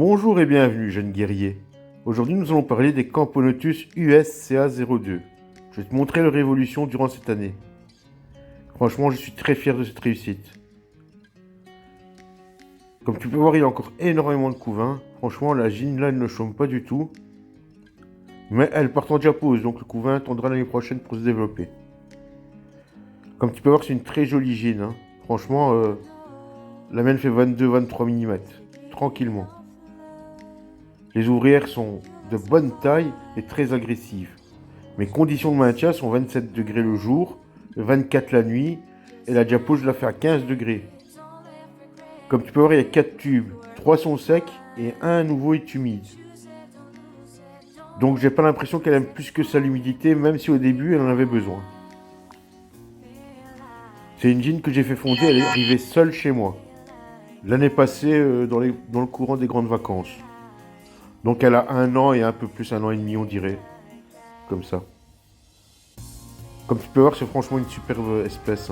Bonjour et bienvenue, jeune guerrier. Aujourd'hui, nous allons parler des Camponotus USCA02. Je vais te montrer leur évolution durant cette année. Franchement, je suis très fier de cette réussite. Comme tu peux voir, il y a encore énormément de couvains. Franchement, la gine là, elle ne chôme pas du tout. Mais elle part en diapause, donc le couvain attendra l'année prochaine pour se développer. Comme tu peux voir, c'est une très jolie gine. Franchement, la mienne fait 22-23 mm. Tranquillement. Les ouvrières sont de bonne taille et très agressives. Mes conditions de maintien sont 27 degrés le jour, 24 la nuit, et la diapause je la fais à 15 degrés. Comme tu peux voir, il y a 4 tubes, 3 sont secs et un nouveau est humide. Donc j'ai pas l'impression qu'elle aime plus que ça l'humidité, même si au début elle en avait besoin. C'est une jean que j'ai fait fonder, elle est arrivée seule chez moi. L'année passée, dans le courant des grandes vacances. Donc elle a 1 an et un peu plus, 1 an et demi on dirait. Comme ça. Comme tu peux voir, c'est franchement une superbe espèce.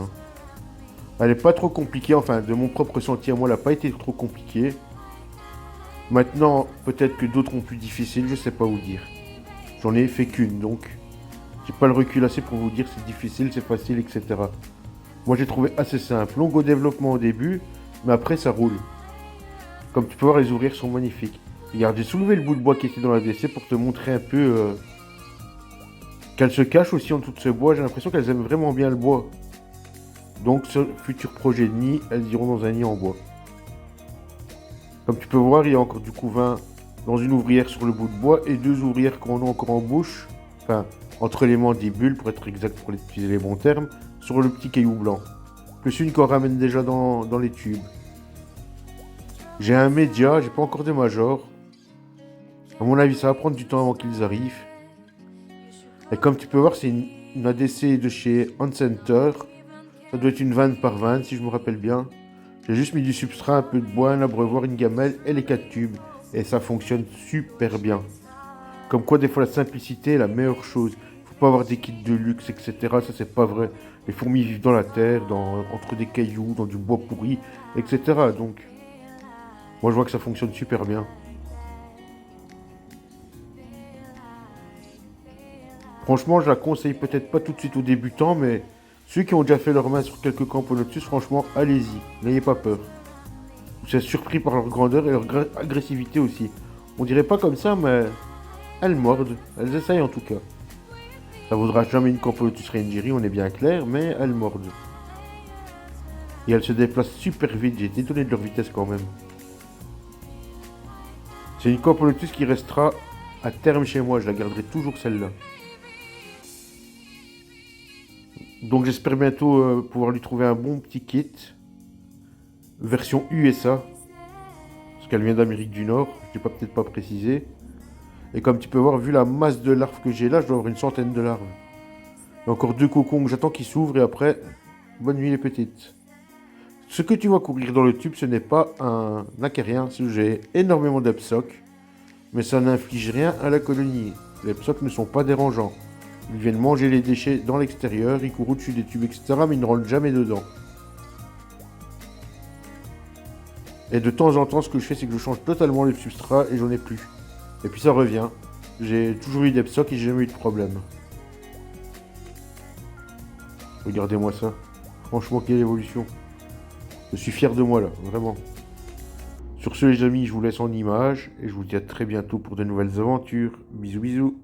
Elle n'est pas trop compliquée, enfin de mon propre ressenti à moi, elle n'a pas été trop compliquée. Maintenant, peut-être que d'autres ont plus difficile, je sais pas vous dire. J'en ai fait qu'une, donc j'ai pas le recul assez pour vous dire c'est difficile, c'est facile, etc. Moi j'ai trouvé assez simple, long au développement au début, mais après ça roule. Comme tu peux voir, les ouvrières sont magnifiques. Regarde, j'ai soulevé le bout de bois qui était dans la WC pour te montrer un peu qu'elles se cachent aussi en dessous de ce bois. J'ai l'impression qu'elles aiment vraiment bien le bois. Donc ce futur projet de nid, elles iront dans un nid en bois. Comme tu peux voir, il y a encore du couvain dans une ouvrière sur le bout de bois et 2 ouvrières qu'on a encore en bouche, enfin entre les mandibules pour être exact, pour utiliser les bons termes, sur le petit caillou blanc. Plus une qu'on ramène déjà dans les tubes. J'ai un média, j'ai pas encore de major. À mon avis, ça va prendre du temps avant qu'ils arrivent. Et comme tu peux voir, c'est une ADC de chez Center. Ça doit être une 20 par 20 si je me rappelle bien. J'ai juste mis du substrat, un peu de bois, un abreuvoir, une gamelle et les 4 tubes. Et ça fonctionne super bien. Comme quoi, des fois, la simplicité est la meilleure chose. Faut pas avoir des kits de luxe, etc. Ça, c'est pas vrai. Les fourmis vivent dans la terre, entre des cailloux, dans du bois pourri, etc. Donc, moi, je vois que ça fonctionne super bien. Franchement, je la conseille peut-être pas tout de suite aux débutants, mais ceux qui ont déjà fait leur main sur quelques Camponotus, franchement, allez-y, n'ayez pas peur. Vous serez surpris par leur grandeur et leur agressivité aussi. On dirait pas comme ça, mais elles mordent, elles essayent en tout cas. Ça vaudra jamais une Camponotus Rangeri, on est bien clair, mais elles mordent. Et elles se déplacent super vite, j'ai été étonné de leur vitesse quand même. C'est une Camponotus qui restera à terme chez moi, je la garderai toujours celle-là. Donc j'espère bientôt pouvoir lui trouver un bon petit kit. Version USA. Parce qu'elle vient d'Amérique du Nord. Je n'ai peut-être pas précisé. Et comme tu peux voir, vu la masse de larves que j'ai là, je dois avoir une centaine de larves. Il y a encore 2 cocons que j'attends qu'ils s'ouvrent et après, bonne nuit les petites. Ce que tu vois courir dans le tube, ce n'est pas un acérien. J'ai énormément d'epsocs. Mais ça n'inflige rien à la colonie. Les psocs ne sont pas dérangeants. Ils viennent manger les déchets dans l'extérieur, ils courent au-dessus des tubes, etc. Mais ils ne rentrent jamais dedans. Et de temps en temps, ce que je fais, c'est que je change totalement les substrats et j'en ai plus. Et puis ça revient. J'ai toujours eu des psocs et j'ai jamais eu de problème. Regardez-moi ça. Franchement, quelle évolution. Je suis fier de moi là, vraiment. Sur ce les amis, je vous laisse en images et je vous dis à très bientôt pour de nouvelles aventures. Bisous bisous.